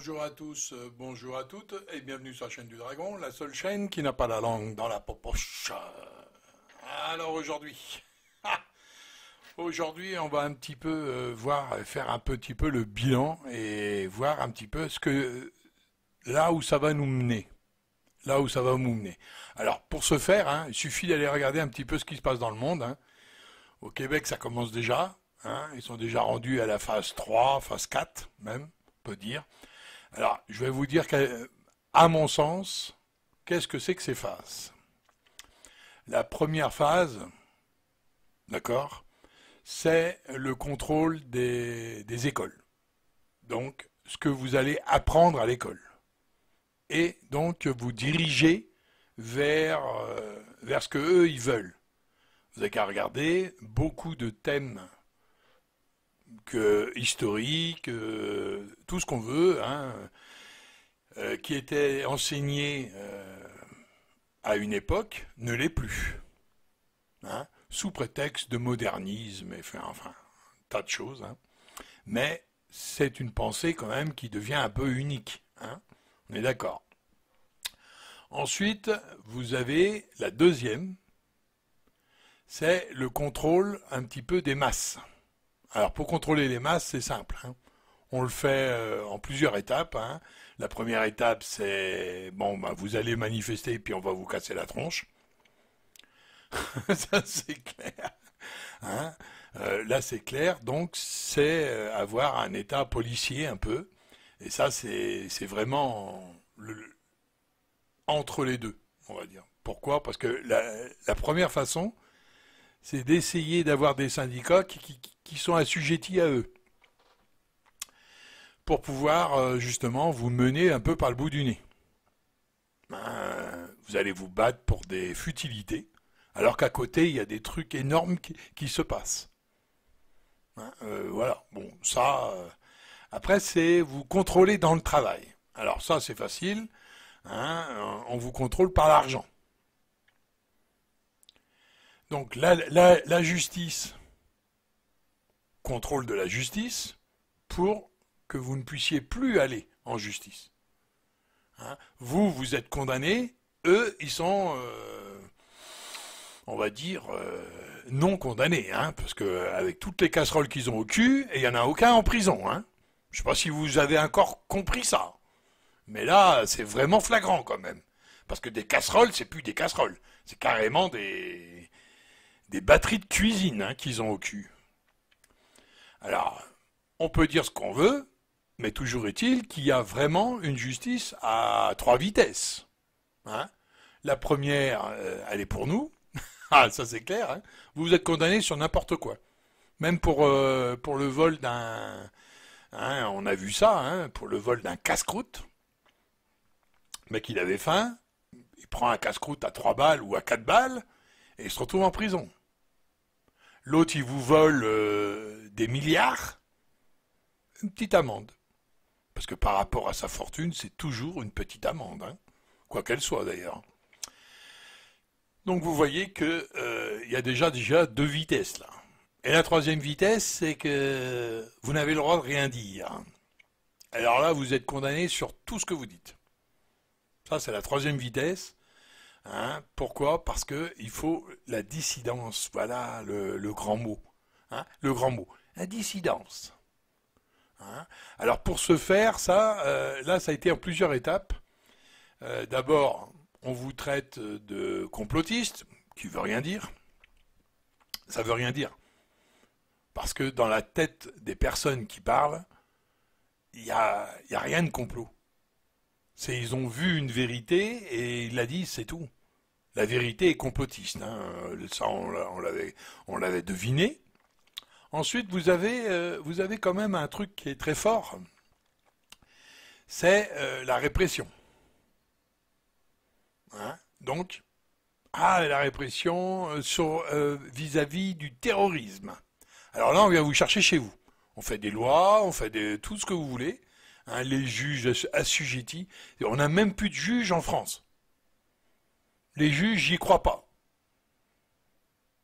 Bonjour à tous, bonjour à toutes, et bienvenue sur la chaîne du Dragon, la seule chaîne qui n'a pas la langue dans la poche. Alors aujourd'hui, aujourd'hui on va un petit peu faire un petit peu le bilan et voir un petit peu là où ça va nous mener. Là où ça va nous mener. Alors pour ce faire, il suffit d'aller regarder un petit peu ce qui se passe dans le monde. Au Québec, ça commence déjà. Ils sont déjà rendus à la phase 3, phase 4 même, on peut dire. Alors, je vais vous dire qu'à mon sens, qu'est-ce que c'est que ces phases? La première phase, d'accord, c'est le contrôle des écoles. Donc, ce que vous allez apprendre à l'école. Et donc, vous dirigez vers ce que eux, ils veulent. Vous n'avez qu'à regarder beaucoup de thèmes historiques, tout ce qu'on veut, qui était enseigné à une époque, ne l'est plus. Sous prétexte de modernisme, et enfin, un tas de choses. Mais c'est une pensée quand même qui devient un peu unique. On est d'accord. Ensuite, vous avez la deuxième, c'est le contrôle un petit peu des masses. Alors pour contrôler les masses, c'est simple. On le fait en plusieurs étapes. La première étape, c'est vous allez manifester puis on va vous casser la tronche. Ça c'est clair. Là c'est clair. Donc c'est avoir un état policier un peu. Et ça c'est vraiment entre les deux, on va dire. Pourquoi? Parce que la première façon, c'est d'essayer d'avoir des syndicats qui sont assujettis à eux, pour pouvoir justement vous mener un peu par le bout du nez. Vous allez vous battre pour des futilités, alors qu'à côté, il y a des trucs énormes qui se passent. Voilà, bon, ça... Après, c'est vous contrôler dans le travail. Alors ça, c'est facile, on vous contrôle par l'argent. Donc la justice, contrôle de la justice, pour que vous ne puissiez plus aller en justice. Vous êtes condamné, eux, ils sont, on va dire, non condamnés, parce que avec toutes les casseroles qu'ils ont au cul, et il n'y en a aucun en prison. Je ne sais pas si vous avez encore compris ça. Mais là, c'est vraiment flagrant quand même. Parce que des casseroles, c'est plus des casseroles. C'est carrément des batteries de cuisine qu'ils ont au cul. Alors, on peut dire ce qu'on veut, mais toujours est-il qu'il y a vraiment une justice à trois vitesses. La première, elle est pour nous. Ah, ça c'est clair. Vous êtes condamné sur n'importe quoi. Même pour le vol d'un... on a vu ça, pour le vol d'un casse-croûte. Le mec, il avait faim. Il prend un casse-croûte à 3 balles ou à 4 balles et il se retrouve en prison. L'autre, il vous vole des milliards. Une petite amende. Parce que par rapport à sa fortune, c'est toujours une petite amende. Quoi qu'elle soit d'ailleurs. Donc vous voyez que il y a déjà deux vitesses là. Et la troisième vitesse, c'est que vous n'avez le droit de rien dire. Alors là, vous êtes condamné sur tout ce que vous dites. Ça, c'est la troisième vitesse. Pourquoi? Parce que il faut la dissidence. Voilà le grand mot. Le grand mot. La dissidence. Alors pour ce faire, là, ça a été en plusieurs étapes. D'abord, on vous traite de complotiste, qui veut rien dire. Ça veut rien dire. Parce que dans la tête des personnes qui parlent, il y a rien de complot. Ils ont vu une vérité et ils la disent, c'est tout. La vérité est complotiste. Ça, on l'avait deviné. Ensuite, vous avez quand même un truc qui est très fort. C'est la répression. Donc, la répression vis-à-vis du terrorisme. Alors là, on vient vous chercher chez vous. On fait des lois, on fait tout ce que vous voulez. Les juges assujettis. On n'a même plus de juges en France. Les juges, j'y crois pas.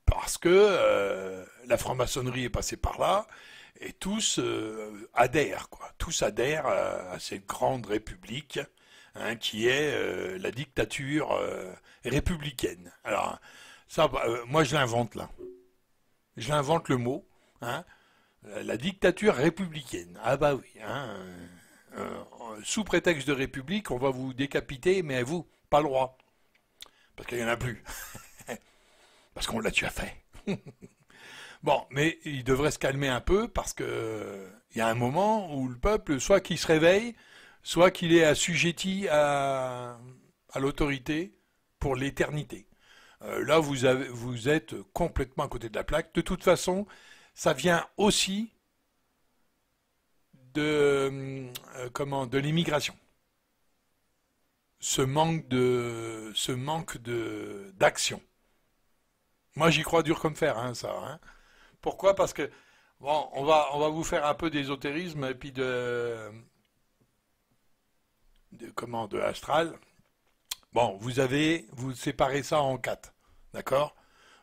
Parce que la franc-maçonnerie est passée par là, Et tous adhèrent, quoi. Tous adhèrent à cette grande république, hein, qui est la dictature républicaine. Alors, ça, moi je l'invente là. Je l'invente le mot, hein, la dictature républicaine. Ah bah oui, hein, sous prétexte de république, on va vous décapiter, mais vous, pas le roi. Parce qu'il n'y en a plus. Parce qu'on l'a déjà fait. Bon, mais il devrait se calmer un peu parce que il y a un moment où le peuple, soit qu'il se réveille, soit qu'il est assujetti à l'autorité pour l'éternité. Là, vous êtes complètement à côté de la plaque. De toute façon, ça vient aussi de l'immigration. Ce manque d'action. Moi, j'y crois dur comme fer, hein, ça. Hein. Pourquoi? Parce que bon, on va vous faire un peu d'ésotérisme et puis de astral. Bon, vous séparez ça en quatre, d'accord?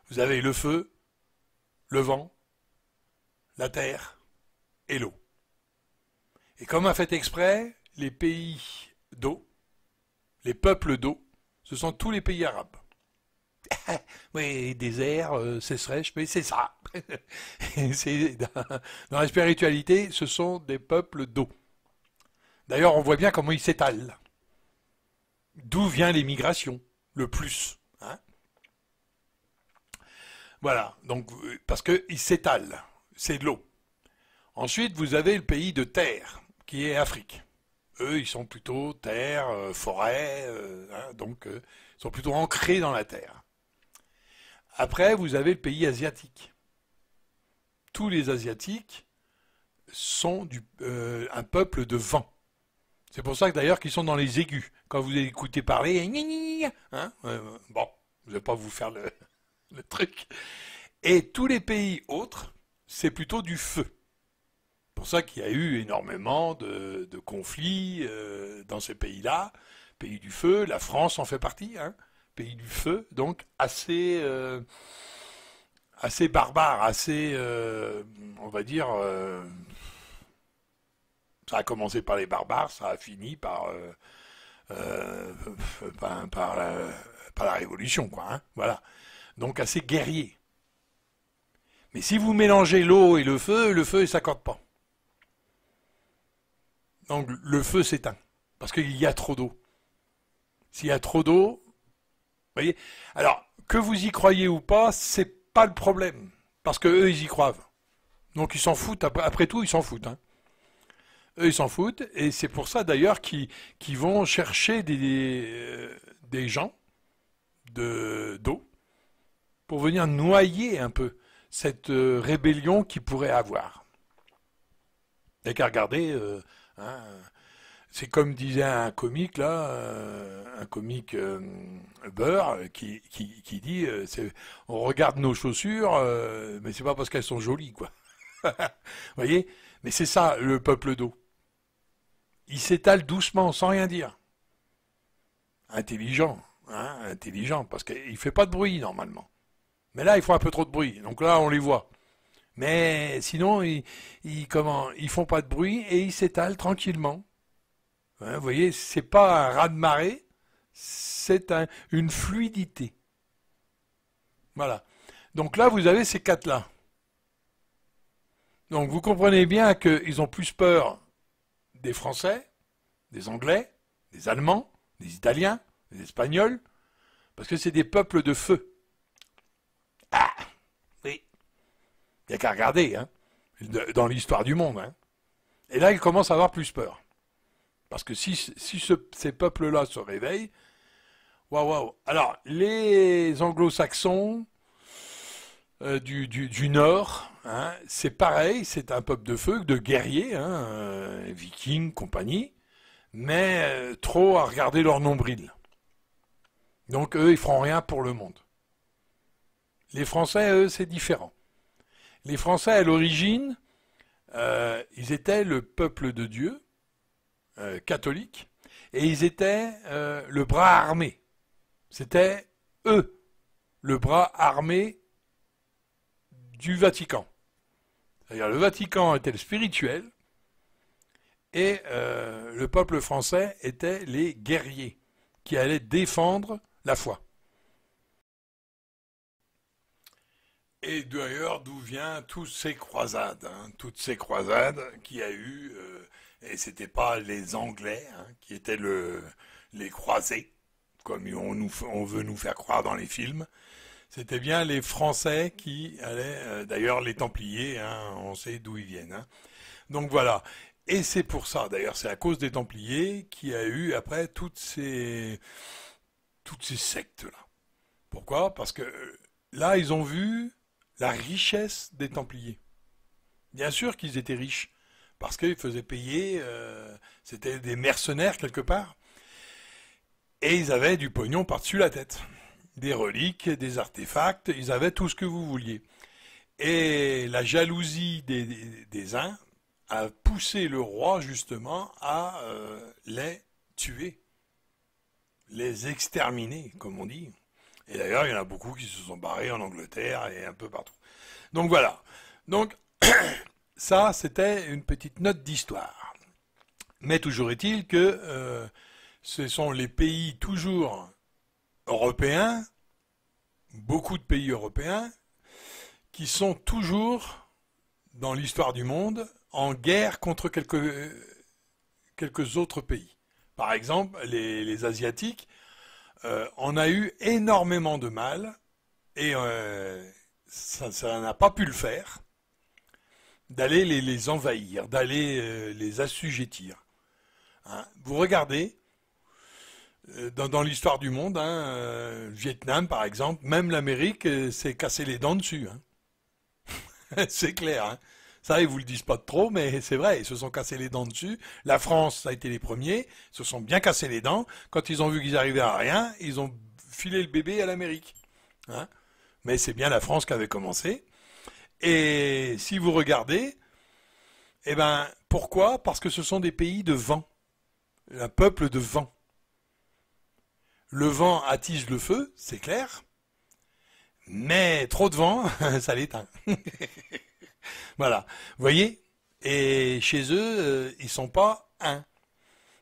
Vous avez le feu, le vent, la terre et l'eau. Et comme a fait exprès, les pays d'eau, les peuples d'eau, ce sont tous les pays arabes. Oui, désert, sécheresse, mais c'est ça. Dans la spiritualité, ce sont des peuples d'eau. D'ailleurs, on voit bien comment ils s'étalent. D'où vient l'émigration, le plus. Hein. Voilà, donc parce qu'ils s'étalent, c'est de l'eau. Ensuite, vous avez le pays de terre, qui est Afrique. Eux, ils sont plutôt terre, forêt, hein, donc ils sont plutôt ancrés dans la terre. Après, vous avez le pays asiatique. Tous les Asiatiques sont un peuple de vent. C'est pour ça que d'ailleurs qu'ils sont dans les aigus. Quand vous écoutez parler, hein, bon, je ne vais pas vous faire le truc. Et tous les pays autres, c'est plutôt du feu. C'est pour ça qu'il y a eu énormément de conflits dans ces pays-là. Pays du feu, la France en fait partie, hein, pays du feu, donc assez barbare, assez, on va dire, ça a commencé par les barbares, ça a fini euh, par la révolution, quoi. Hein, voilà. Donc assez guerrier. Mais si vous mélangez l'eau et le feu ne s'accorde pas. Donc le feu s'éteint parce qu'il y a trop d'eau. S'il y a trop d'eau, vous voyez. Alors que vous y croyez ou pas, c'est pas le problème parce que eux ils y croient. Donc ils s'en foutent. Après tout, ils s'en foutent. Hein. Eux, ils s'en foutent, et c'est pour ça d'ailleurs qu'ils vont chercher des gens d'eau pour venir noyer un peu cette rébellion qu'ils pourraient avoir. Et qu'à regarder, hein, c'est comme disait un comique là, un comique beurre qui dit, on regarde nos chaussures, mais c'est pas parce qu'elles sont jolies, quoi. Vous voyez? Mais c'est ça le peuple d'eau. Il s'étale doucement, sans rien dire. Intelligent, hein, intelligent, parce qu'il ne fait pas de bruit normalement. Mais là, il faut un peu trop de bruit, donc là, on les voit. Mais sinon, ils font pas de bruit et ils s'étalent tranquillement. Hein, vous voyez, c'est pas un raz-de-marée, c'est une fluidité. Voilà. Donc là, vous avez ces quatre-là. Donc vous comprenez bien qu'ils ont plus peur des Français, des Anglais, des Allemands, des Italiens, des Espagnols, parce que c'est des peuples de feu. Ah, oui. Il n'y a qu'à regarder, hein, dans l'histoire du monde. Hein. Et là, ils commencent à avoir plus peur. Parce que si ces peuples-là se réveillent, waouh, waouh. Alors, les anglo-saxons du Nord, hein, c'est pareil, c'est un peuple de feu, de guerriers, hein, vikings, compagnie, mais trop à regarder leur nombril. Donc eux, ils feront rien pour le monde. Les Français, eux, c'est différent. Les Français, à l'origine, ils étaient le peuple de Dieu, catholique, et ils étaient le bras armé. C'était eux, le bras armé du Vatican. C'est-à-dire le Vatican était le spirituel et le peuple français était les guerriers qui allaient défendre la foi. Et d'ailleurs, d'où viennent toutes ces croisades qu'il y a eu, et c'était pas les Anglais qui étaient les croisés, comme on veut nous faire croire dans les films. C'était bien les Français qui allaient, d'ailleurs les Templiers, on sait d'où ils viennent. Donc voilà. Et c'est pour ça, d'ailleurs, c'est à cause des Templiers qu'il y a eu après toutes ces sectes-là. Pourquoi? Parce que là, ils ont vu la richesse des Templiers. Bien sûr qu'ils étaient riches, parce qu'ils faisaient payer, c'était des mercenaires quelque part, et ils avaient du pognon par-dessus la tête. Des reliques, des artefacts, ils avaient tout ce que vous vouliez. Et la jalousie des uns a poussé le roi justement à les tuer, les exterminer, comme on dit. Et d'ailleurs, il y en a beaucoup qui se sont barrés en Angleterre et un peu partout. Donc voilà. Donc ça, c'était une petite note d'histoire. Mais toujours est-il que ce sont les pays toujours européens, beaucoup de pays européens, qui sont toujours, dans l'histoire du monde, en guerre contre quelques autres pays. Par exemple, les Asiatiques, on a eu énormément de mal, et ça n'a pas pu le faire, d'aller les envahir, d'aller les assujettir. Vous regardez, dans l'histoire du monde, le Vietnam par exemple, même l'Amérique s'est cassé les dents dessus. C'est clair. Ça, ils vous le disent pas trop, mais c'est vrai, ils se sont cassés les dents dessus. La France, ça a été les premiers, se sont bien cassés les dents. Quand ils ont vu qu'ils arrivaient à rien, ils ont filé le bébé à l'Amérique. Mais c'est bien la France qui avait commencé. Et si vous regardez, eh ben, pourquoi? Parce que ce sont des pays de vent, un peuple de vent. Le vent attise le feu, c'est clair, mais trop de vent, ça l'éteint. Voilà, vous voyez? Et chez eux, ils sont pas un,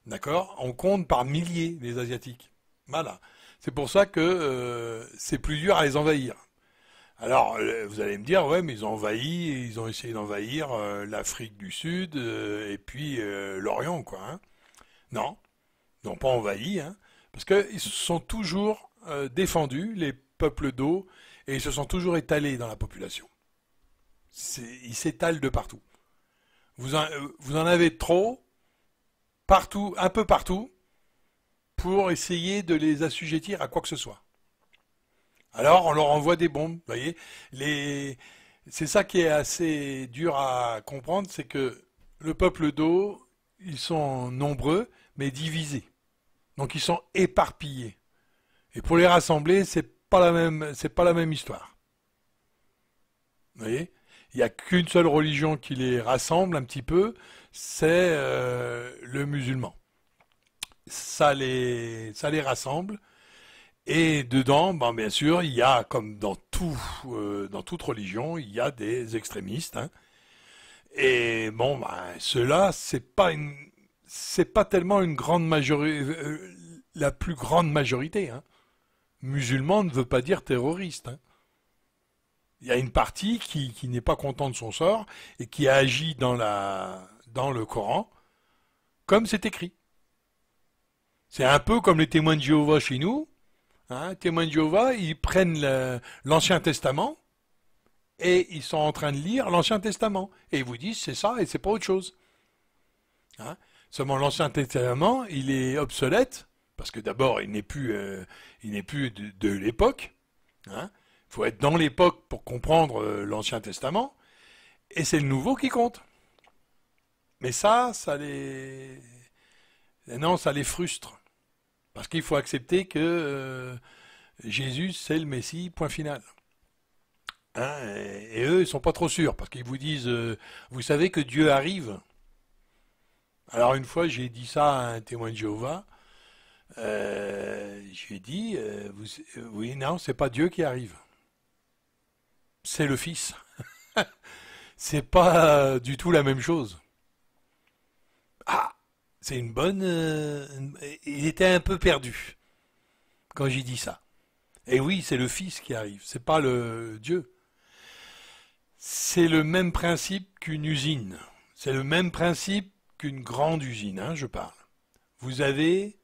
d'accord? On compte par milliers les Asiatiques. Voilà, c'est pour ça que c'est plus dur à les envahir. Alors, vous allez me dire, ouais, mais ils ont essayé d'envahir l'Afrique du Sud et puis l'Orient, quoi. Non, ils n'ont pas envahi, parce qu'ils se sont toujours défendus, les peuples d'eau, et ils se sont toujours étalés dans la population. Ils s'étalent de partout. Vous en avez trop, partout, un peu partout, pour essayer de les assujettir à quoi que ce soit. Alors on leur envoie des bombes, vous voyez. C'est ça qui est assez dur à comprendre, c'est que le peuple d'eau, ils sont nombreux, mais divisés. Donc ils sont éparpillés. Et pour les rassembler, c'est pas la même histoire. Vous voyez? Il n'y a qu'une seule religion qui les rassemble un petit peu, c'est le musulman. Ça les rassemble. Et dedans, ben, bien sûr, il y a, comme dans toute religion, il y a des extrémistes. Et bon, ben, ceux-là, c'est pas tellement une grande majorité, la plus grande majorité. Musulman ne veut pas dire terroriste. Il y a une partie qui n'est pas content de son sort et qui agit dans le Coran comme c'est écrit. C'est un peu comme les témoins de Jéhovah chez nous. Témoins de Jéhovah, ils prennent l'Ancien Testament et ils sont en train de lire l'Ancien Testament. Et ils vous disent c'est ça et c'est pas autre chose. Seulement l'Ancien Testament, il est obsolète, parce que d'abord il n'est plus de l'époque. Il faut être dans l'époque pour comprendre l'Ancien Testament, et c'est le Nouveau qui compte. Mais ça les frustre. Parce qu'il faut accepter que Jésus, c'est le Messie, point final. Et eux, ils sont pas trop sûrs, parce qu'ils vous disent, vous savez que Dieu arrive. Alors une fois, j'ai dit ça à un témoin de Jéhovah. J'ai dit, oui, non, c'est pas Dieu qui arrive. C'est le Fils. C'est pas du tout la même chose. Ah, c'est une bonne. Il était un peu perdu quand j'ai dit ça. Et oui, c'est le Fils qui arrive, c'est pas le Dieu. C'est le même principe qu'une usine. C'est le même principe qu'une grande usine, hein, je parle. Vous avez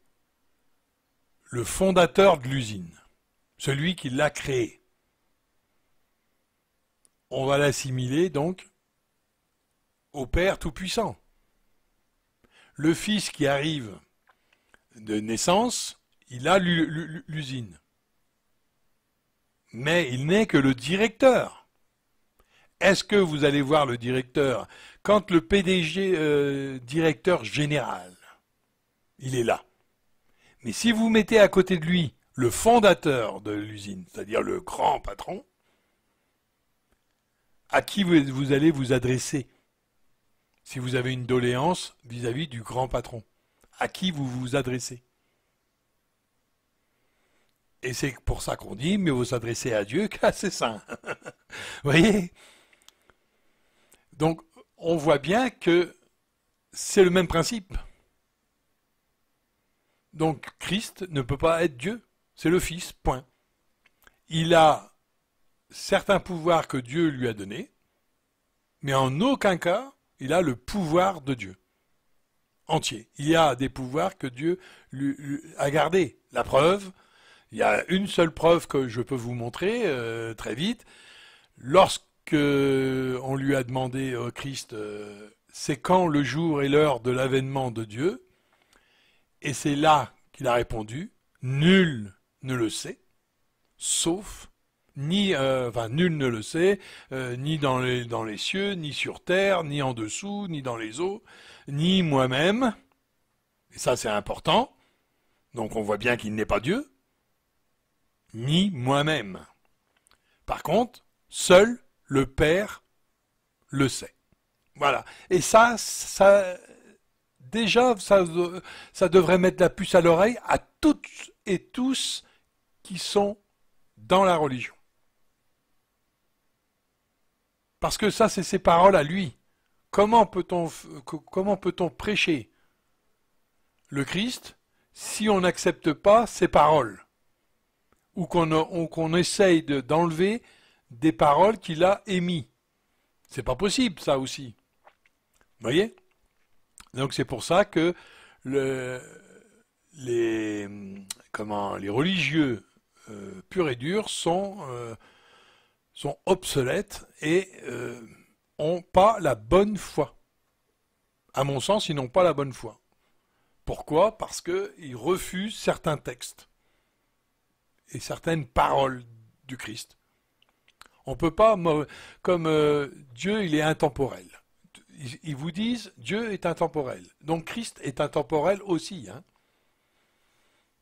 le fondateur de l'usine, celui qui l'a créée. On va l'assimiler donc au Père Tout-Puissant. Le Fils qui arrive de naissance, il a l'usine. Mais il n'est que le directeur. Est-ce que vous allez voir le directeur quand le PDG, directeur général, il est là? Mais si vous mettez à côté de lui le fondateur de l'usine, c'est-à-dire le grand patron, à qui vous allez vous adresser si vous avez une doléance vis-à-vis du grand patron? À qui vous vous adressez? Et c'est pour ça qu'on dit, mais vous s'adressez à Dieu qu'à ses saints. Vous voyez? Donc, on voit bien que c'est le même principe. Donc, Christ ne peut pas être Dieu. C'est le Fils, point. Il a certains pouvoirs que Dieu lui a donnés, mais en aucun cas, il a le pouvoir de Dieu. Entier. Il y a des pouvoirs que Dieu lui a gardés. La preuve, il y a une seule preuve que je peux vous montrer très vite. Lorsque on lui a demandé au Christ, c'est quand le jour et l'heure de l'avènement de Dieu? Et c'est là qu'il a répondu, nul ne le sait, sauf, nul ne le sait, ni dans les cieux, ni sur terre, ni en dessous, ni dans les eaux, ni moi-même. Et ça c'est important. Donc on voit bien qu'il n'est pas Dieu, ni moi-même. Par contre, seul le Père le sait. Voilà. Et ça déjà, ça devrait mettre la puce à l'oreille à toutes et tous qui sont dans la religion. Parce que ça, c'est ses paroles à lui. Comment peut-on prêcher le Christ si on n'accepte pas ses paroles? Ou qu'on essaye d'enlever des paroles qu'il a émises? C'est pas possible, ça aussi. Vous voyez? Donc c'est pour ça que les religieux purs et durs sont obsolètes et ont pas la bonne foi. À mon sens, ils n'ont pas la bonne foi. Pourquoi? Parce qu'ils refusent certains textes et certaines paroles du Christ. On peut pas, comme Dieu, il est intemporel. Ils vous disent Dieu est intemporel. Donc Christ est intemporel aussi. Hein.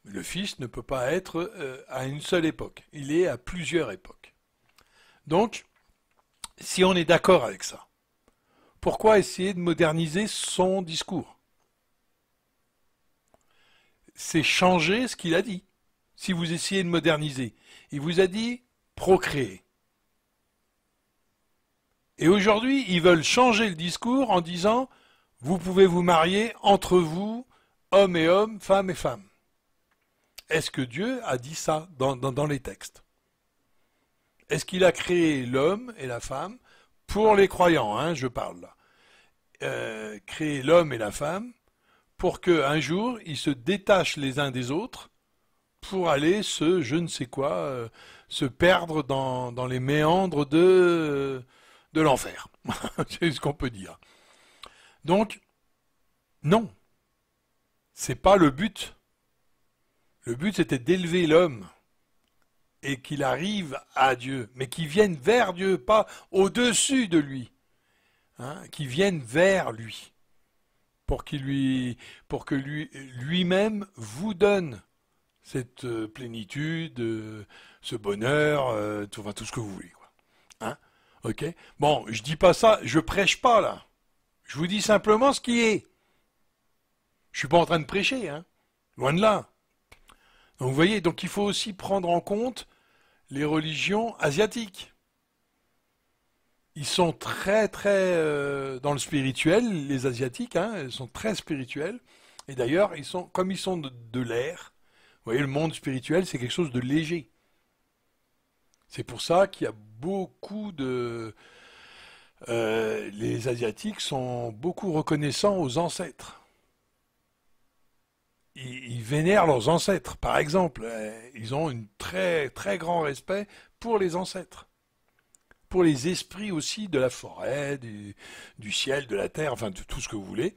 Le Fils ne peut pas être à une seule époque. Il est à plusieurs époques. Donc, si on est d'accord avec ça, pourquoi essayer de moderniser son discours? C'est changer ce qu'il a dit. Si vous essayez de moderniser, il vous a dit procréer. Et aujourd'hui, ils veulent changer le discours en disant vous pouvez vous marier entre vous, homme et homme, femme et femme. Est-ce que Dieu a dit ça dans les textes? Est-ce qu'il a créé l'homme et la femme pour les croyants, hein, je parle là, créer l'homme et la femme pour qu'un jour ils se détachent les uns des autres pour aller je ne sais quoi, se perdre dans les méandres de l'enfer. C'est ce qu'on peut dire. Donc, non. C'est pas le but. Le but, c'était d'élever l'homme et qu'il arrive à Dieu, mais qu'il vienne vers Dieu, pas au-dessus de lui. Hein, qu'il vienne vers lui, pour que lui-même vous donne cette plénitude, ce bonheur, tout ce que vous voulez. Quoi. Hein? Ok. Bon, je dis pas ça, je prêche pas là. Je vous dis simplement ce qui est. Je suis pas en train de prêcher, hein. Loin de là. Donc vous voyez, donc il faut aussi prendre en compte les religions asiatiques. Ils sont très très dans le spirituel, les Asiatiques, hein, ils sont très spirituels. Et d'ailleurs, comme ils sont de l'air, vous voyez, le monde spirituel, c'est quelque chose de léger. C'est pour ça qu'il y a beaucoup de... les Asiatiques sont beaucoup reconnaissants aux ancêtres. Ils vénèrent leurs ancêtres, par exemple. Ils ont un très très grand respect pour les ancêtres. Pour les esprits aussi de la forêt, du ciel, de la terre, enfin de tout ce que vous voulez.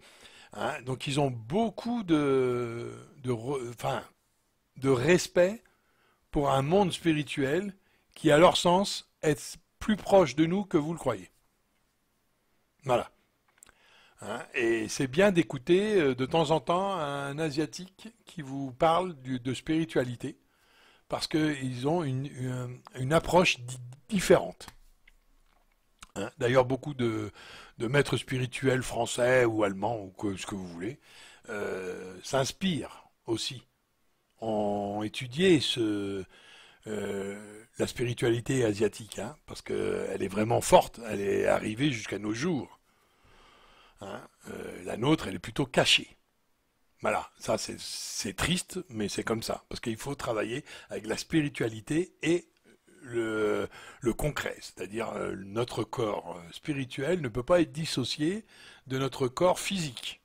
Hein. Donc ils ont beaucoup enfin, de respect pour un monde spirituel qui, à leur sens, est plus proche de nous que vous le croyez. Voilà. Hein. Et c'est bien d'écouter de temps en temps un Asiatique qui vous parle de spiritualité, parce qu'ils ont une approche différente. Hein. D'ailleurs, beaucoup de maîtres spirituels français ou allemands, ou ce que vous voulez, s'inspirent aussi, ont étudié la spiritualité asiatique, hein, parce qu'elle est vraiment forte, elle est arrivée jusqu'à nos jours. Hein. La nôtre, elle est plutôt cachée. Voilà, ça c'est triste, mais c'est comme ça, parce qu'il faut travailler avec la spiritualité et le concret, c'est-à-dire notre corps spirituel ne peut pas être dissocié de notre corps physique.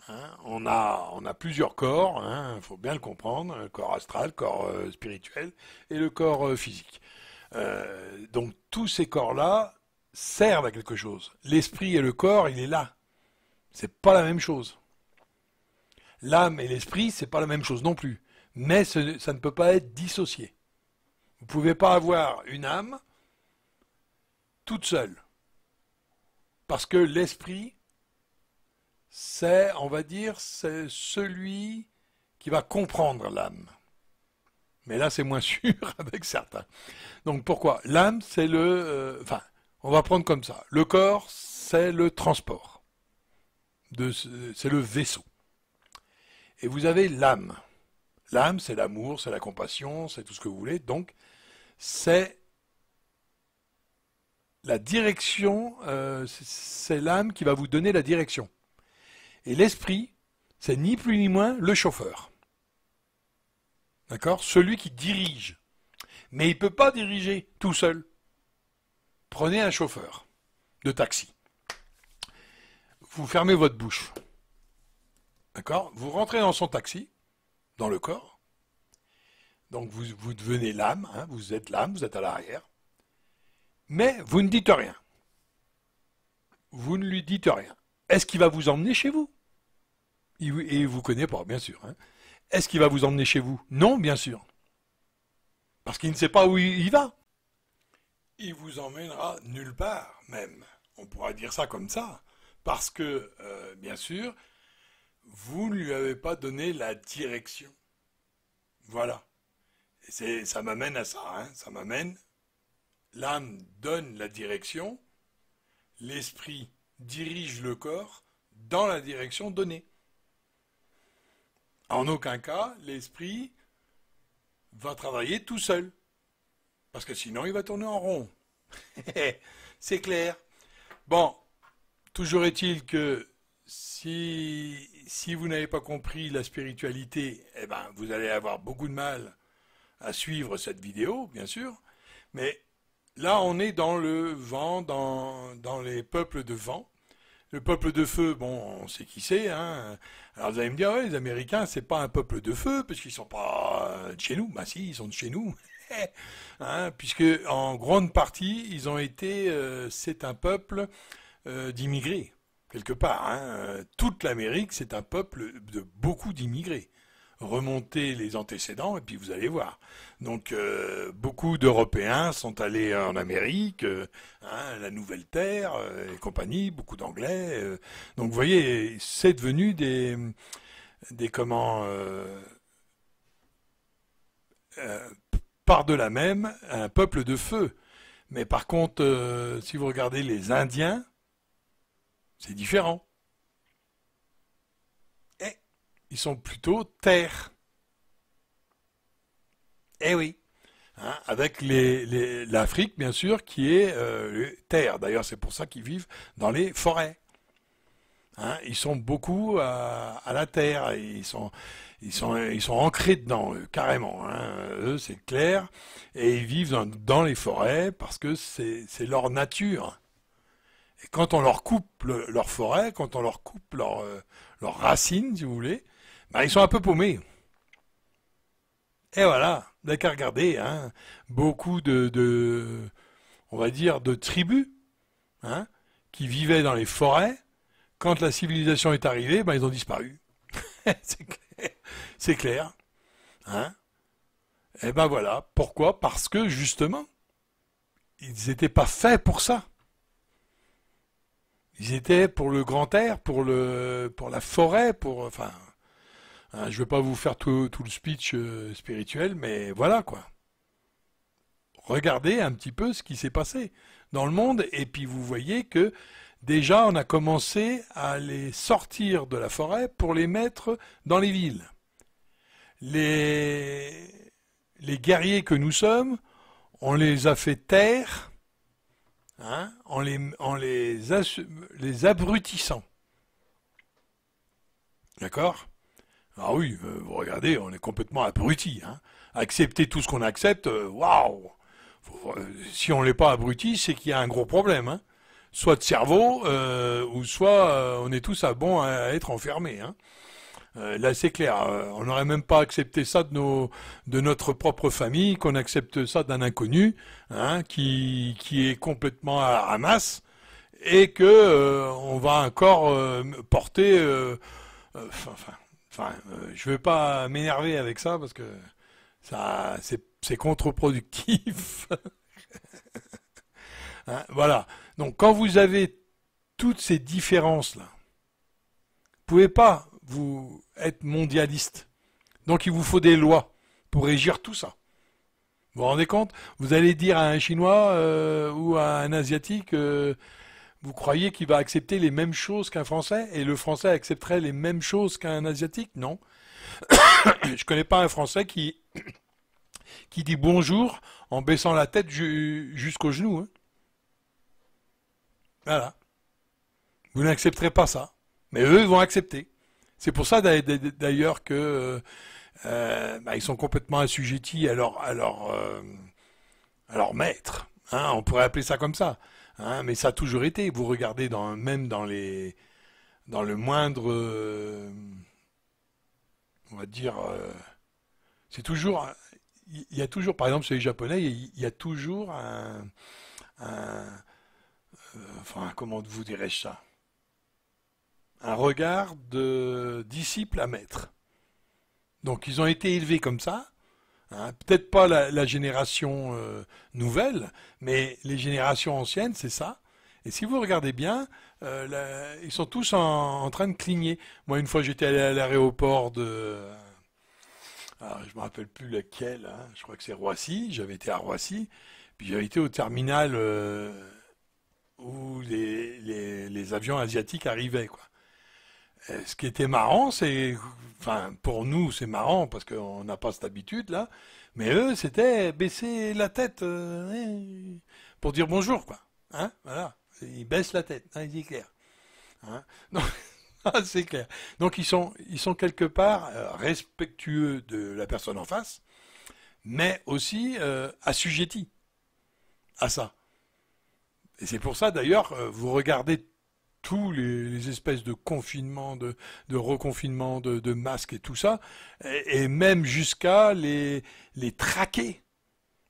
Hein. On a plusieurs corps, hein, il faut bien le comprendre, le corps astral, le corps spirituel et le corps physique. Donc tous ces corps-là servent à quelque chose. L'esprit et le corps, il est là. C'est pas la même chose. L'âme et l'esprit, c'est pas la même chose non plus. Mais ça ne peut pas être dissocié. Vous ne pouvez pas avoir une âme toute seule. Parce que l'esprit, c'est, on va dire, c'est celui qui va comprendre l'âme. Mais là, c'est moins sûr avec certains. Donc pourquoi? L'âme, c'est enfin, on va prendre comme ça. Le corps, c'est le transport. C'est le vaisseau. Et vous avez l'âme. L'âme, c'est l'amour, c'est la compassion, c'est tout ce que vous voulez. Donc, c'est la direction, c'est l'âme qui va vous donner la direction. Et l'esprit, c'est ni plus ni moins le chauffeur. D'accord? Celui qui dirige. Mais il ne peut pas diriger tout seul. Prenez un chauffeur de taxi. Vous fermez votre bouche. D'accord? Vous rentrez dans son taxi, dans le corps. Donc vous devenez l'âme, hein, vous êtes l'âme, vous êtes à l'arrière. Mais vous ne dites rien. Vous ne lui dites rien. Est-ce qu'il va vous emmener chez vous? Et il ne vous connaît pas, bien sûr. Hein. Est-ce qu'il va vous emmener chez vous? Non, bien sûr. Parce qu'il ne sait pas où il va. Il vous emmènera nulle part, même. On pourra dire ça comme ça. Parce que, bien sûr, vous ne lui avez pas donné la direction. Voilà. Et ça m'amène à ça. Hein. Ça m'amène. L'âme donne la direction. L'esprit dirige le corps dans la direction donnée. En aucun cas, l'esprit va travailler tout seul. Parce que sinon, il va tourner en rond. C'est clair. Bon, toujours est-il que si vous n'avez pas compris la spiritualité, eh ben, vous allez avoir beaucoup de mal à suivre cette vidéo, bien sûr. Mais là, on est dans le vent, dans les peuples de vent. Le peuple de feu, bon, on sait qui c'est. Hein. Alors vous allez me dire, ouais, les Américains, c'est pas un peuple de feu, parce qu'ils sont pas de chez nous. Bah si, ils sont de chez nous. Hein, puisque en grande partie, ils ont été, c'est un peuple d'immigrés, quelque part. Hein. Toute l'Amérique, c'est un peuple de beaucoup d'immigrés. Remontez les antécédents et puis vous allez voir. Donc beaucoup d'Européens sont allés en Amérique, hein, la Nouvelle Terre et compagnie, beaucoup d'Anglais. Donc vous voyez, c'est devenu des comment euh, par-delà même un peuple de feu. Mais par contre, si vous regardez les Indiens, c'est différent. Et ils sont plutôt terre. Eh oui. hein, avec l'Afrique, bien sûr, qui est terre. D'ailleurs, c'est pour ça qu'ils vivent dans les forêts. Hein. Ils sont beaucoup à la terre. Ils sont ancrés dedans, eux, carrément. Hein. Eux, c'est clair. Et ils vivent dans les forêts parce que c'est leur nature. Et quand on leur coupe leur forêt, quand on leur coupe leurs racines, si vous voulez, ben, ils sont un peu paumés. Et voilà, vous n'avez qu'à regarder, hein, beaucoup on va dire, de tribus, hein, qui vivaient dans les forêts. Quand la civilisation est arrivée, ben, ils ont disparu. c'est clair. C'est clair, hein. Et ben voilà. Pourquoi? Parce que justement, ils n'étaient pas faits pour ça. Ils étaient pour le grand air, pour la forêt, enfin, hein, je ne vais pas vous faire tout le speech spirituel, mais voilà quoi. Regardez un petit peu ce qui s'est passé dans le monde, et puis vous voyez que déjà on a commencé à les sortir de la forêt pour les mettre dans les villes. Les, les guerriers que nous sommes, on les a fait taire, hein, les abrutissant. D'accord? Ah oui, vous regardez, on est complètement abrutis. Hein. Accepter tout ce qu'on accepte, waouh! Si on n'est pas abruti, c'est qu'il y a un gros problème. Hein. Soit de cerveau, ou soit on est tous à être enfermés. Hein. Là, c'est clair. On n'aurait même pas accepté ça de notre propre famille, qu'on accepte ça d'un inconnu, hein, qui est complètement à la ramasse, et que on va encore porter. Je ne veux pas m'énerver avec ça parce que ça, c'est contre-productif. Hein, voilà. Donc, quand vous avez toutes ces différences-là, vous pouvez pas vous être mondialiste. Donc, il vous faut des lois pour régir tout ça. Vous vous rendez compte? Vous allez dire à un Chinois ou à un Asiatique, vous croyez qu'il va accepter les mêmes choses qu'un Français et le Français accepterait les mêmes choses qu'un Asiatique? Non. Je connais pas un Français qui dit bonjour en baissant la tête jusqu'aux genoux. Hein. Voilà. Vous n'accepterez pas ça. Mais eux, ils vont accepter. C'est pour ça d'ailleurs que bah, ils sont complètement assujettis à leur maître. Hein, on pourrait appeler ça comme ça. Hein, mais ça a toujours été. Vous regardez même dans le moindre, on va dire, c'est toujours, il y a toujours, par exemple, chez les Japonais, il y a toujours un, enfin, comment vous dirais-je ça? Un regard de disciple à maître. Donc, ils ont été élevés comme ça. Hein, peut-être pas la génération nouvelle, mais les générations anciennes, c'est ça. Et si vous regardez bien, ils sont tous en train de cligner. Moi, une fois, j'étais allé à l'aéroport je me rappelle plus lequel, hein, je crois que c'est Roissy. J'avais été à Roissy, puis j'avais été au terminal où les avions asiatiques arrivaient, quoi. Ce qui était marrant, enfin, pour nous, c'est marrant parce qu'on n'a pas cette habitude-là, mais eux, c'était baisser la tête pour dire bonjour, quoi. Hein, voilà. Ils baissent la tête, hein, c'est clair. Hein. Donc, c'est clair. Donc, ils sont quelque part respectueux de la personne en face, mais aussi assujettis à ça. Et c'est pour ça, d'ailleurs, vous regardez tous les espèces de confinement, de reconfinement, de masques et tout ça, et même jusqu'à les traquer.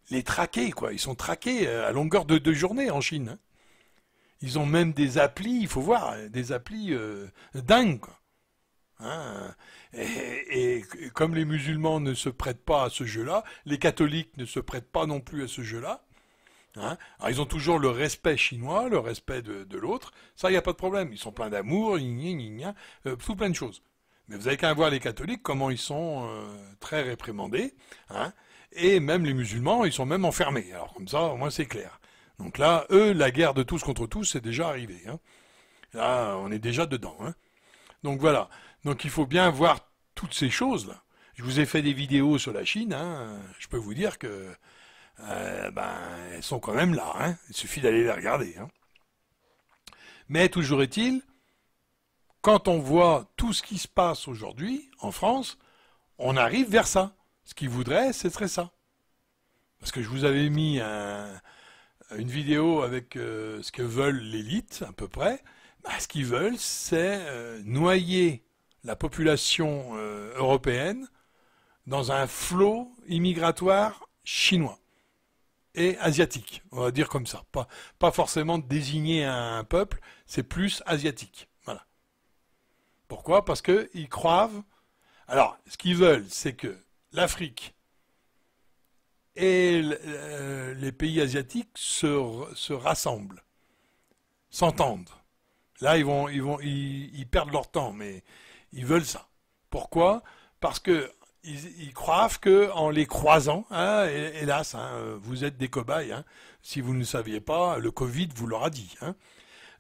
Les traquer, quoi. Ils sont traqués à longueur de journée en Chine. Hein. Ils ont même des applis, il faut voir, des applis dingues, quoi. Hein. Et comme les musulmans ne se prêtent pas à ce jeu-là, les catholiques ne se prêtent pas non plus à ce jeu-là. Hein. Alors, ils ont toujours le respect chinois, le respect de l'autre. Ça, il n'y a pas de problème. Ils sont pleins d'amour, tout plein de choses. Mais vous avez qu'à voir les catholiques, comment ils sont très réprimandés. Hein. Et même les musulmans, ils sont même enfermés. Alors comme ça, au moins c'est clair. Donc là, eux, la guerre de tous contre tous, c'est déjà arrivé. Hein. Là, on est déjà dedans. Hein. Donc voilà. Donc il faut bien voir toutes ces choses-là. Je vous ai fait des vidéos sur la Chine. Hein. Je peux vous dire que elles sont quand même là, hein. Il suffit d'aller les regarder, hein. Mais toujours est-il, quand on voit tout ce qui se passe aujourd'hui en France, on arrive vers ça. Ce qu'ils voudraient, ce serait ça. Parce que je vous avais mis une vidéo avec ce que veulent l'élite, à peu près. Ce qu'ils veulent, c'est noyer la population européenne dans un flot immigratoire chinois et asiatique, on va dire comme ça. Pas forcément désigner un peuple, c'est plus asiatique. Voilà. Pourquoi? Parce qu'ils croient... Alors, ce qu'ils veulent, c'est que l'Afrique et les pays asiatiques se rassemblent, s'entendent. Là, ils perdent leur temps, mais ils veulent ça. Pourquoi? Parce que ils croient que en les croisant, hein, hélas, hein, vous êtes des cobayes. Hein, si vous ne saviez pas, le Covid vous l'aura dit. Hein.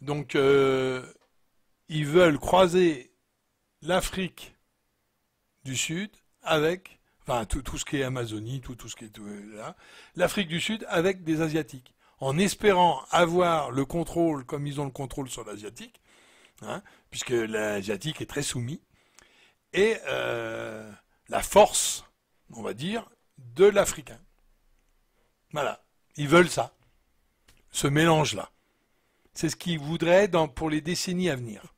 Donc, ils veulent croiser l'Afrique du Sud avec, enfin tout ce qui est Amazonie, tout ce qui est là, l'Afrique du Sud avec des Asiatiques, en espérant avoir le contrôle comme ils ont le contrôle sur l'Asiatique, hein, puisque l'Asiatique est très soumis, et la force, on va dire, de l'Africain. Voilà, ils veulent ça, ce mélange-là. C'est ce qu'ils voudraient pour les décennies à venir.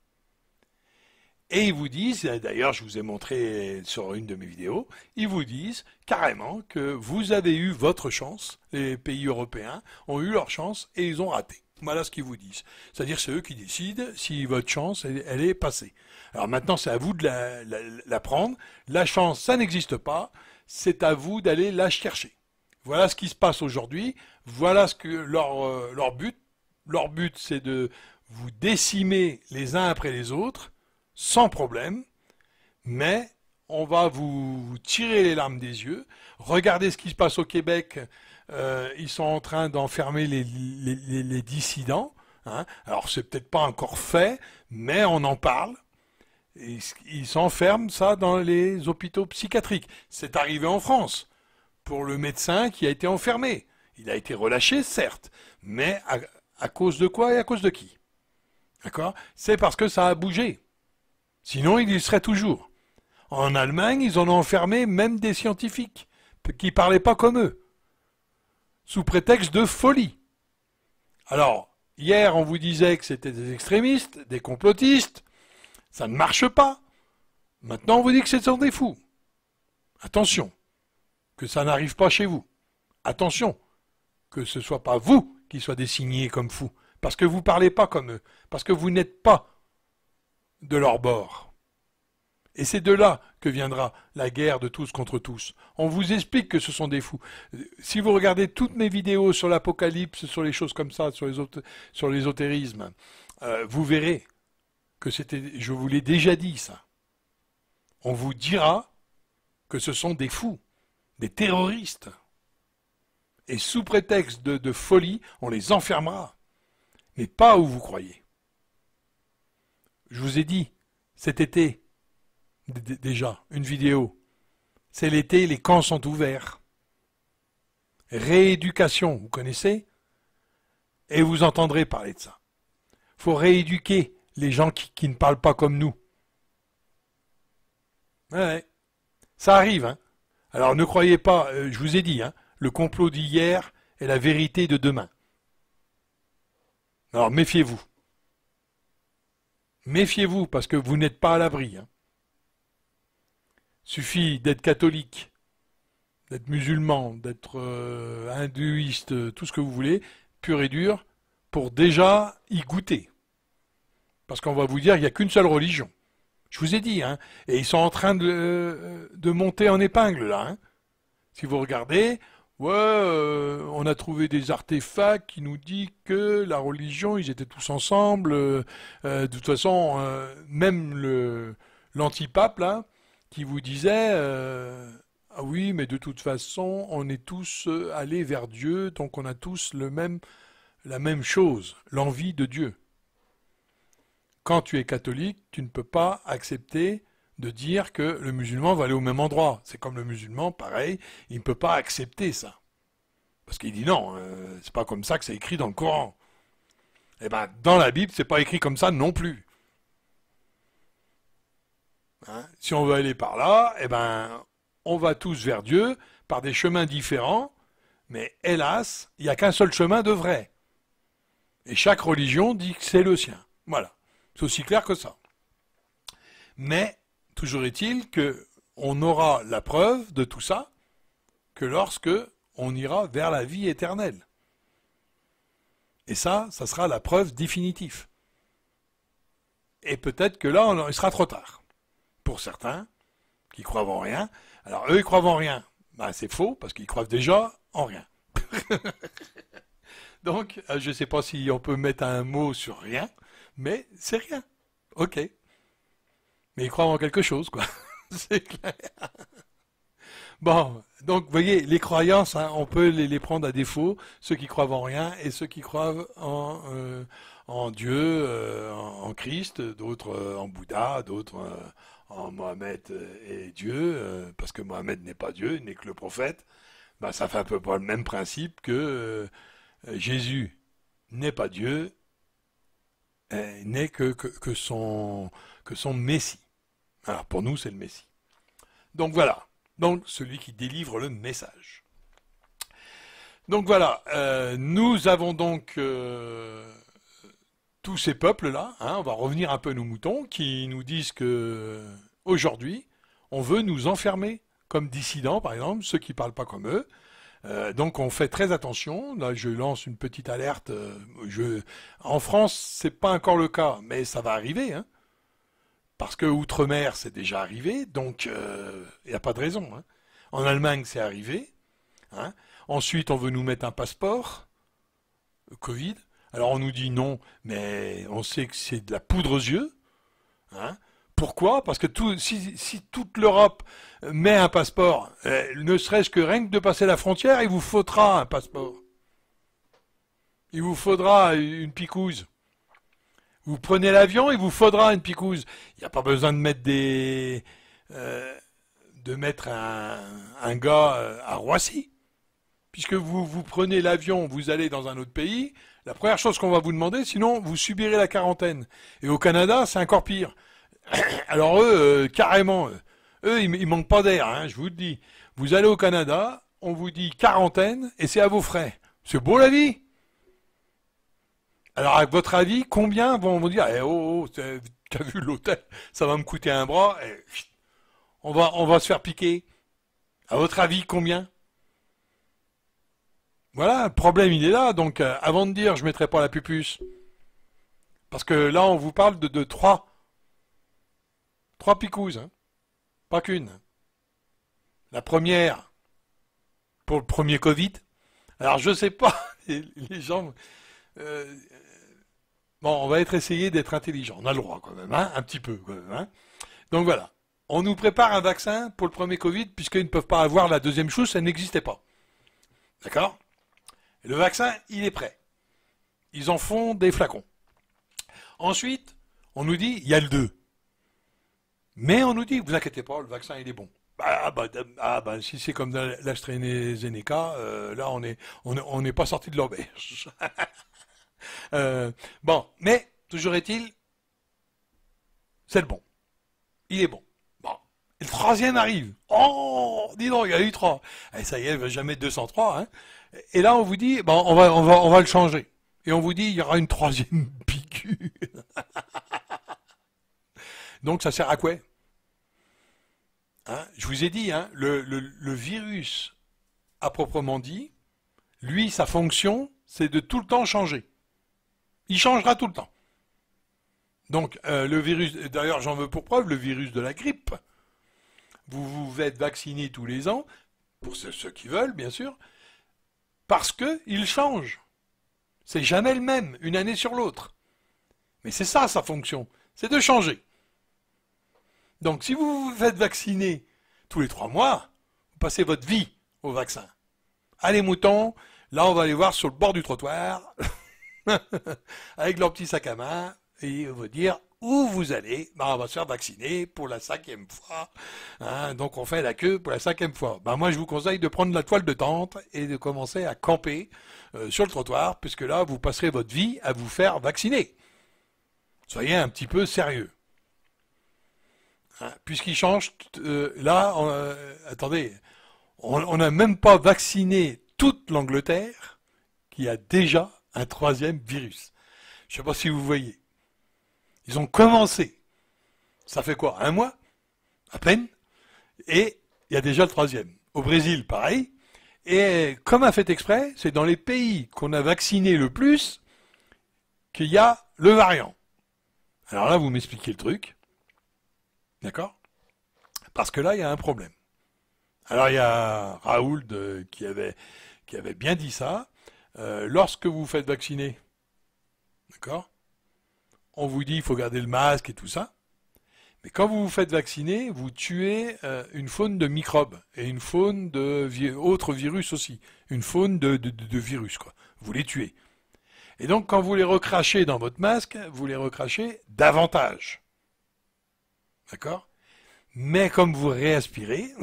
Et ils vous disent, d'ailleurs je vous ai montré sur une de mes vidéos, ils vous disent carrément que vous avez eu votre chance, les pays européens ont eu leur chance et ils ont raté. Voilà ce qu'ils vous disent. C'est-à-dire c'est eux qui décident si votre chance elle est passée. Alors maintenant c'est à vous de la prendre. La chance ça n'existe pas, c'est à vous d'aller la chercher. Voilà ce qui se passe aujourd'hui, voilà ce que leur but. Leur but c'est de vous décimer les uns après les autres, sans problème, mais on va vous tirer les larmes des yeux. Regardez ce qui se passe au Québec, ils sont en train d'enfermer les dissidents. Hein. Alors c'est peut-être pas encore fait, mais on en parle. Ils s'enferment ça dans les hôpitaux psychiatriques. C'est arrivé en France, pour le médecin qui a été enfermé. Il a été relâché, certes, mais à cause de quoi et à cause de qui? D'accord? C'est parce que ça a bougé. Sinon, il y serait toujours. En Allemagne, ils en ont enfermé même des scientifiques qui ne parlaient pas comme eux, sous prétexte de folie. Alors, hier, on vous disait que c'était des extrémistes, des complotistes. Ça ne marche pas. Maintenant, on vous dit que ce sont des fous. Attention, que ça n'arrive pas chez vous. Attention, que ce ne soit pas vous qui soyez désignés comme fous, parce que vous ne parlez pas comme eux, parce que vous n'êtes pas de leur bord. Et c'est de là que viendra la guerre de tous contre tous. On vous explique que ce sont des fous. Si vous regardez toutes mes vidéos sur l'apocalypse, sur les choses comme ça, sur l'ésotérisme, vous verrez que je vous l'ai déjà dit ça. On vous dira que ce sont des fous, des terroristes. Et sous prétexte de folie, on les enfermera. Mais pas où vous croyez. Je vous ai dit, cet été, déjà, une vidéo. C'est l'été, les camps sont ouverts. Rééducation, vous connaissez? Et vous entendrez parler de ça. Il faut rééduquer les gens qui ne parlent pas comme nous. Ouais, ça arrive, hein. Alors ne croyez pas, je vous ai dit, hein, le complot d'hier est la vérité de demain. Alors méfiez-vous. Méfiez-vous parce que vous n'êtes pas à l'abri. Hein. Suffit d'être catholique, d'être musulman, d'être hindouiste, tout ce que vous voulez, pur et dur, pour déjà y goûter. Parce qu'on va vous dire qu'il n'y a qu'une seule religion. Je vous ai dit, hein, et ils sont en train de monter en épingle là. Hein. Si vous regardez, ouais, on a trouvé des artefacts qui nous disent que la religion, ils étaient tous ensemble. De toute façon, même l'antipape là, qui vous disait, ah oui, mais de toute façon, on est tous allés vers Dieu, donc on a tous la même chose, l'envie de Dieu. Quand tu es catholique, tu ne peux pas accepter de dire que le musulman va aller au même endroit. C'est comme le musulman, pareil, il ne peut pas accepter ça. Parce qu'il dit non, c'est pas comme ça que c'est écrit dans le Coran. Eh ben, dans la Bible, c'est pas écrit comme ça non plus. Hein? Si on veut aller par là, eh ben, on va tous vers Dieu par des chemins différents, mais hélas, il n'y a qu'un seul chemin de vrai. Et chaque religion dit que c'est le sien. Voilà. C'est aussi clair que ça. Mais, toujours est-il que on aura la preuve de tout ça que lorsque on ira vers la vie éternelle. Et ça sera la preuve définitive. Et peut-être que là, il sera trop tard. Pour certains, qui croient en rien. Alors, eux, ils croient en rien. Ben, c'est faux, parce qu'ils croient déjà en rien. Donc, je ne sais pas si on peut mettre un mot sur rien, mais c'est rien. Ok. Mais ils croient en quelque chose, quoi. C'est clair. Bon, donc, vous voyez, les croyances, hein, on peut les prendre à défaut, ceux qui croient en rien et ceux qui croient en Dieu, en Christ, d'autres en Bouddha, d'autres en Mohamed et Dieu, parce que Mohamed n'est pas Dieu, il n'est que le prophète. Ben, ça fait un peu pas le même principe que Jésus n'est pas Dieu, n'est que son Messie. Alors, pour nous, c'est le Messie. Donc voilà. Donc, celui qui délivre le message. Donc voilà, nous avons donc tous ces peuples-là, hein, on va revenir un peu à nos moutons, qui nous disent que aujourd'hui, on veut nous enfermer comme dissidents, par exemple, ceux qui ne parlent pas comme eux. Donc on fait très attention. Là, je lance une petite alerte. En France, c'est pas encore le cas, mais ça va arriver, hein. Parce que Outre-mer, c'est déjà arrivé, donc il n'y a pas de raison. Hein. En Allemagne, c'est arrivé. Hein. Ensuite, on veut nous mettre un passeport Covid. Alors on nous dit non, mais on sait que c'est de la poudre aux yeux. Hein. Pourquoi? Parce que si toute l'Europe met un passeport, ne serait-ce que rien que de passer la frontière, il vous faudra un passeport. Il vous faudra une picouse. Vous prenez l'avion, il vous faudra une picouse. Il n'y a pas besoin de mettre un gars à Roissy. Puisque vous prenez l'avion, vous allez dans un autre pays, la première chose qu'on va vous demander, sinon vous subirez la quarantaine. Et au Canada, c'est encore pire. Alors eux, carrément, ils manquent pas d'air, hein, je vous le dis. Vous allez au Canada, on vous dit quarantaine, et c'est à vos frais. C'est beau la vie. Alors, avec votre avis, combien vont vous dire, t'as vu l'hôtel, ça va me coûter un bras, on va se faire piquer. À votre avis, combien? Voilà, le problème il est là, donc avant de dire je mettrai pas la pupuce, parce que là on vous parle de trois picouses, hein, pas qu'une. La première, pour le premier Covid, alors je sais pas, les gens... bon, on va essayer d'être intelligent. On a le droit quand même, hein, un petit peu quand même. Hein. Donc voilà, on nous prépare un vaccin pour le premier Covid puisqu'ils ne peuvent pas avoir la deuxième chose, ça n'existait pas. D'accord? Et le vaccin, il est prêt. Ils en font des flacons. Ensuite, on nous dit, il y a le 2. Mais on nous dit, vous inquiétez pas, le vaccin, il est bon. Si c'est comme l'AstraZeneca, là, on n'est pas sorti de l'auberge. Bon, mais toujours est-il, c'est le bon. Il est bon. Bon. Et le troisième arrive. Oh, dis donc, il y a eu 3. Et ça y est, il va jamais 203. Hein. Et là, on vous dit, bon, on va le changer. Et on vous dit, il y aura une troisième piqûre. Donc, ça sert à quoi? Hein, je vous ai dit, hein, le virus, à proprement dit, lui, sa fonction, c'est de tout le temps changer. Il changera tout le temps. Donc, le virus, d'ailleurs, j'en veux pour preuve, le virus de la grippe. Vous êtes vacciné tous les ans, pour ceux qui veulent, bien sûr, parce qu'il change. C'est jamais le même, une année sur l'autre. Mais c'est ça, sa fonction, c'est de changer. Donc, si vous vous faites vacciner tous les 3 mois, vous passez votre vie au vaccin. Allez, moutons, là, on va aller voir sur le bord du trottoir, avec leur petit sac à main, et on va dire, où vous allez, on va se faire vacciner pour la 5e fois. Hein, donc on fait la queue pour la 5e fois. Moi je vous conseille de prendre la toile de tente et de commencer à camper sur le trottoir, puisque là vous passerez votre vie à vous faire vacciner. Soyez un petit peu sérieux. Hein, puisqu'il change, attendez, on n'a même pas vacciné toute l'Angleterre qui a déjà un 3e virus. Je ne sais pas si vous voyez. Ils ont commencé. Ça fait quoi? Un mois? À peine? Et il y a déjà le 3e. Au Brésil, pareil. Et comme a fait exprès, c'est dans les pays qu'on a vacciné le plus qu'il y a le variant. Alors là, vous m'expliquez le truc. D'accord? Parce que là, il y a un problème. Alors il y a Raoul qui avait bien dit ça. Lorsque vous vous faites vacciner, d'accord? On vous dit qu'il faut garder le masque et tout ça. Mais quand vous vous faites vacciner, vous tuez une faune de microbes et une faune d'autres virus aussi. Une faune de virus, quoi. Vous les tuez. Et donc, quand vous les recrachez dans votre masque, vous les recrachez davantage. D'accord? Mais comme vous réaspirez,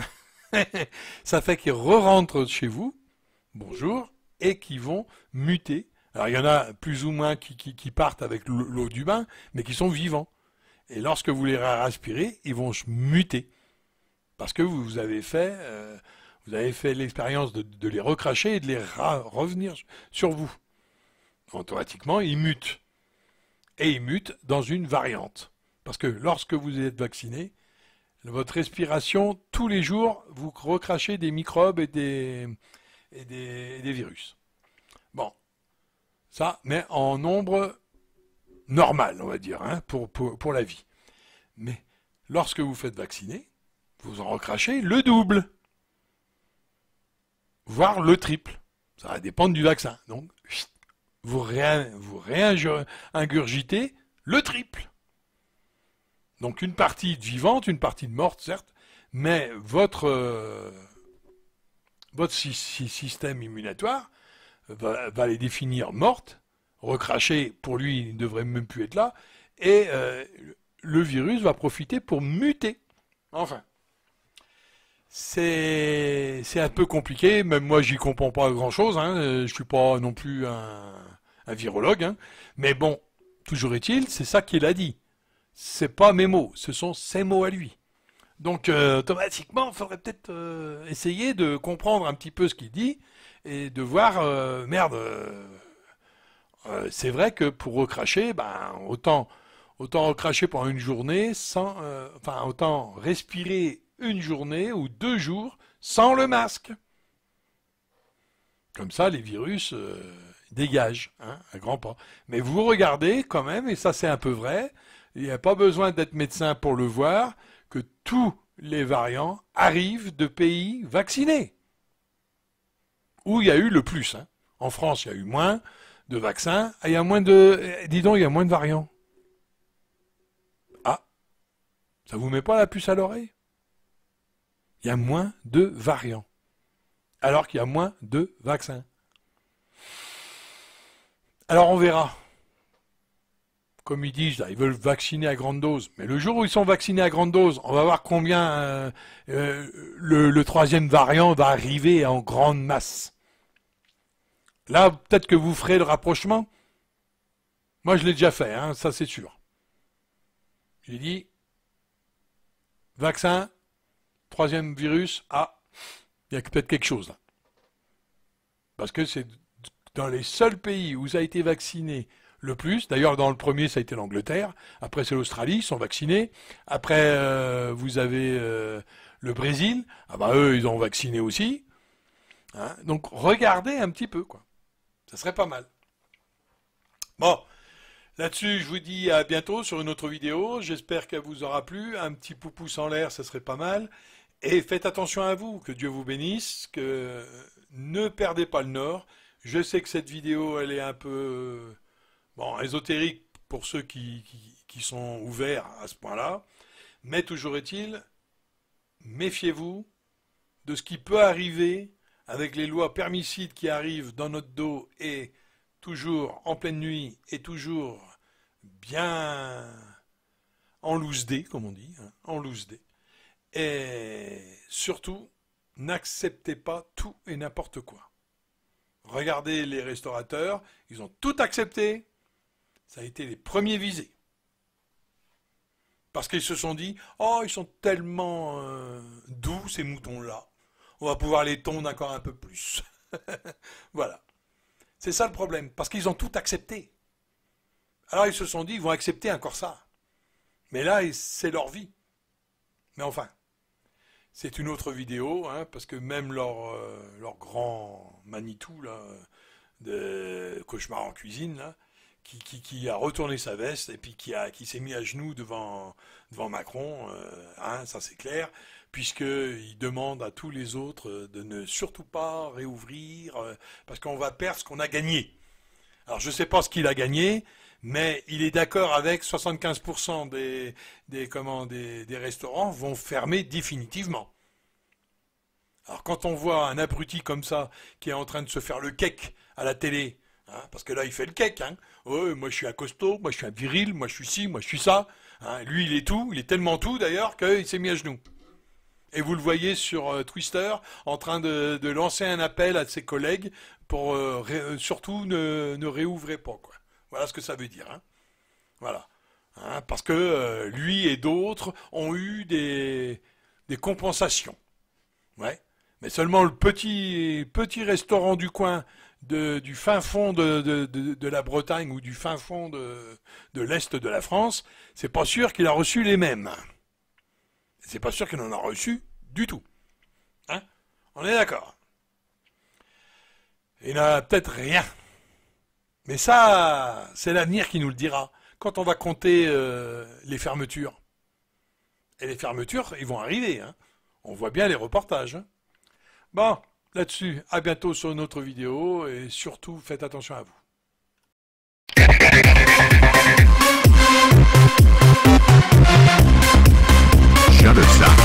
ça fait qu'ils re-rentrent chez vous, bonjour, et qui vont muter. Alors, il y en a plus ou moins qui partent avec l'eau du bain, mais qui sont vivants. Et lorsque vous les réaspirez, ils vont muter. Parce que vous avez fait l'expérience de les recracher et de les revenir sur vous. Automatiquement, ils mutent. Et ils mutent dans une variante. Parce que lorsque vous êtes vacciné, votre respiration, tous les jours, vous recrachez des microbes et des virus. Bon, ça, mais en nombre normal, on va dire, hein, pour la vie. Mais lorsque vous faites vacciner, vous en recrachez le double, voire le triple. Ça va dépendre du vaccin. Donc, vous réingurgitez le triple. Donc une partie vivante, une partie morte, certes, mais votre système immunatoire va les définir mortes, recrachées, pour lui, il ne devrait même plus être là, et le virus va profiter pour muter. Enfin, c'est un peu compliqué, même moi j'y comprends pas grand-chose, hein, je suis pas non plus un virologue, hein, mais bon, toujours est-il, c'est ça qu'il a dit. C'est pas mes mots, ce sont ses mots à lui. Donc automatiquement, il faudrait peut-être essayer de comprendre un petit peu ce qu'il dit et de voir, c'est vrai que pour recracher, autant recracher pendant une journée autant respirer une journée ou 2 jours sans le masque. Comme ça, les virus dégagent, hein, à grands pas. Mais vous regardez quand même, et ça c'est un peu vrai, il n'y a pas besoin d'être médecin pour le voir, que tous les variants arrivent de pays vaccinés. Où il y a eu le plus. Hein. En France, il y a eu moins de vaccins. Il y a moins il y a moins de variants. Ah, ça vous met pas la puce à l'oreille? Il y a moins de variants. Alors qu'il y a moins de vaccins. Alors on verra. Comme ils disent, là, ils veulent vacciner à grande dose. Mais le jour où ils sont vaccinés à grande dose, on va voir combien le 3e variant va arriver en grande masse. Là, peut-être que vous ferez le rapprochement. Moi, je l'ai déjà fait, hein, ça c'est sûr. J'ai dit, vaccin, 3e virus, il y a peut-être quelque chose là. Parce que c'est dans les seuls pays où ça a été vacciné le plus. D'ailleurs, dans le premier, ça a été l'Angleterre. Après, c'est l'Australie, ils sont vaccinés. Après, vous avez le Brésil. Eux, ils ont vacciné aussi. Hein. Donc, regardez un petit peu, quoi. Ça serait pas mal. Bon, là-dessus, je vous dis à bientôt sur une autre vidéo. J'espère qu'elle vous aura plu. Un petit pouce en l'air, ça serait pas mal. Et faites attention à vous. Que Dieu vous bénisse. Que ne perdez pas le nord. Je sais que cette vidéo, elle est un peu... ésotérique pour ceux qui sont ouverts à ce point-là, mais toujours est-il, méfiez-vous de ce qui peut arriver avec les lois permicides qui arrivent dans notre dos et toujours en pleine nuit et toujours bien en loose day, comme on dit, hein, en loose day. Et surtout, n'acceptez pas tout et n'importe quoi. Regardez les restaurateurs, ils ont tout accepté. Ça a été les premiers visés. Parce qu'ils se sont dit, oh, ils sont tellement doux, ces moutons-là. On va pouvoir les tondre encore un peu plus. Voilà. C'est ça le problème, parce qu'ils ont tout accepté. Alors ils se sont dit, ils vont accepter encore ça. Mais là, c'est leur vie. Mais enfin, c'est une autre vidéo, hein, parce que même leur grand Manitou, là, de Cauchemar en cuisine, là, qui a retourné sa veste et puis qui s'est mis à genoux devant Macron, hein, ça c'est clair, puisqu'il demande à tous les autres de ne surtout pas réouvrir, parce qu'on va perdre ce qu'on a gagné. Alors je ne sais pas ce qu'il a gagné, mais il est d'accord avec 75% des restaurants vont fermer définitivement. Alors quand on voit un abruti comme ça qui est en train de se faire le cake à la télé, hein, parce que là il fait le cake, hein. Oh, moi je suis un costaud, moi je suis un viril, moi je suis ci, moi je suis ça. Hein. Lui il est tout, il est tellement tout d'ailleurs qu'il s'est mis à genoux. Et vous le voyez sur Twitter en train de lancer un appel à ses collègues pour surtout ne réouvrez pas, quoi. Voilà ce que ça veut dire. Hein. Voilà. Hein, parce que lui et d'autres ont eu des compensations. Ouais. Mais seulement le petit restaurant du coin du fin fond de la Bretagne ou du fin fond de l'Est de la France, c'est pas sûr qu'il a reçu les mêmes. C'est pas sûr qu'il en a reçu du tout. Hein? On est d'accord. Il n'a peut-être rien. Mais ça, c'est l'avenir qui nous le dira. Quand on va compter les fermetures. Et les fermetures, ils vont arriver. Hein? On voit bien les reportages. Hein? Bon, là-dessus, à bientôt sur une autre vidéo. Et surtout, faites attention à vous. Shutterstock.